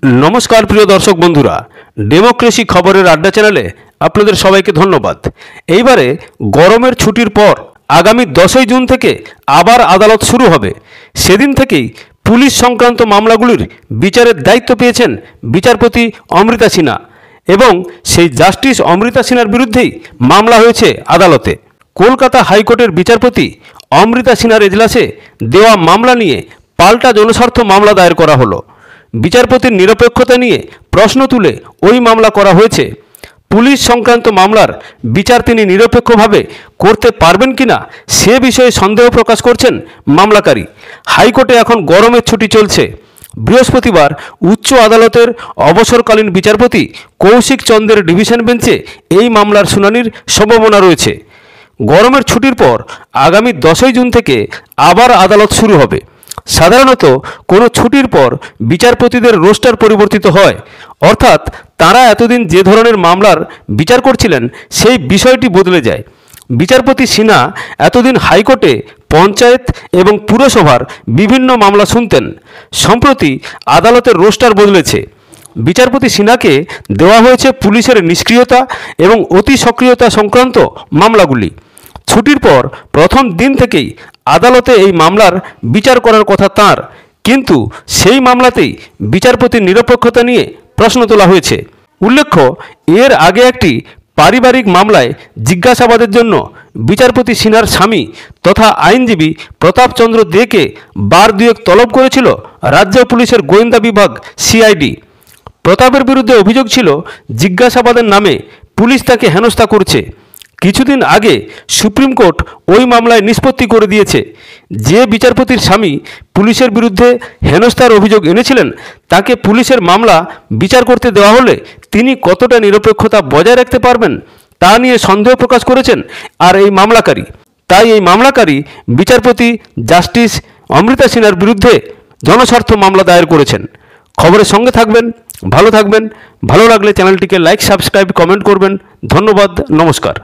नमस्कार प्रिय दर्शक बंधुरा डेमोक्रेसी खबरेर आड्डा चैनेले आपनादेर सबाइके धन्यवाद। एइबारे गरमेर छुटिर पर आगामी 10 जून थेके आबार आदालत शुरू होबे। सेदिन थेकेई पुलिश संक्रांत मामलागुलिर विचारेर दायित्व पेयेछेन विचारपति अमृता सिन्हा एबं सेई जस्टिस अमृता सिन्हार बिरुद्धेई मामला हयेछे आदालते। कलकाता हाईकोर्टेर विचारपति अमृता सिन्हार एजलासे देওয়া मामला निये पाल्टा जनस्वार्थ मामला दायर करा हलो। विचारपतिर निरपेक्षता निये प्रश्न तुले ओई मामला करा हयेछे। पुलिस संक्रांत मामलार विचार तिनि निरपेक्षभावे करते पारबेन किना से विषये सन्देह प्रकाश करछेन मामलाकारी। हाईकोर्टे एखन गरमेर छुटी चलछे। बृहस्पतिवार उच्च आदालतेर अवसरकालीन विचारपति कौशिक चंद्रेर डिविशन बेंचे एई मामलार शुनानिर सम्भावना रयेछे। गरमेर छुटिर पर आगामी 10 जून थेके आबार आदालत शुरू होबे। साधारणत कोनो छुटिर पर विचारपतिदेर रोस्टार परिवर्तित हय, अर्थात तारा एतदिन जे धरनेर मामलार विचार करछिलेन सेई विषयटी बदले जाय। विचारपति सिन्हा एतदिन हाईकोर्टे पंचायत एवं पुरसभार विभिन्न मामला शुनतेन। सम्प्रति आदालतेर रोस्टार बदलेছে। विचारपति सिन्हाके देওয়া হয়েছে पुलिशेर निष्क्रियता एवं अति सक्रियता संक्रांत मामलागुली। छुटिर पर प्रथम दिन थेकेई आदालते এই মামলার বিচার করার কথা তার, কিন্তু সেই মামলাতেই বিচারপতির নিরপেক্ষতা নিয়ে প্রশ্ন তোলা হয়েছে। উল্লেখ্য, এর আগে একটি পারিবারিক মামলায় জিজ্ঞাসাবাদের জন্য বিচারপতি সিনহার স্বামী তথা আইনজীবী প্রতাপচন্দ্র দেকে বার দুয়েক তলব করেছিল রাজ্য পুলিশের গোয়েন্দা বিভাগ সিআইডি। প্রতাপের বিরুদ্ধে অভিযোগ ছিল জিজ্ঞাসাবাদের নামে পুলিশ তাকে হেনস্থা করছে। কিছুদিন আগে সুপ্রিম কোর্ট ওই মামলায় নিষ্পত্তি করে দিয়েছে। যে বিচারপতির স্বামী পুলিশের বিরুদ্ধে হেনস্থার অভিযোগ এনেছিলেন তাকে পুলিশের মামলা বিচার করতে দেওয়া হলে তিনি কতটা নিরপেক্ষতা বজায় রাখতে পারবেন তা নিয়ে সন্দেহ প্রকাশ করেছেন আর এই মামলাকারী। তাই এই মামলাকারী বিচারপতি জাস্টিস অমৃতা সিনহার বিরুদ্ধে জনস্বার্থ মামলা দায়ের করেছেন। খবরের সঙ্গে থাকবেন, ভালো থাকবেন। ভালো লাগলে চ্যানেলটিকে লাইক, সাবস্ক্রাইব, কমেন্ট করবেন। ধন্যবাদ, নমস্কার।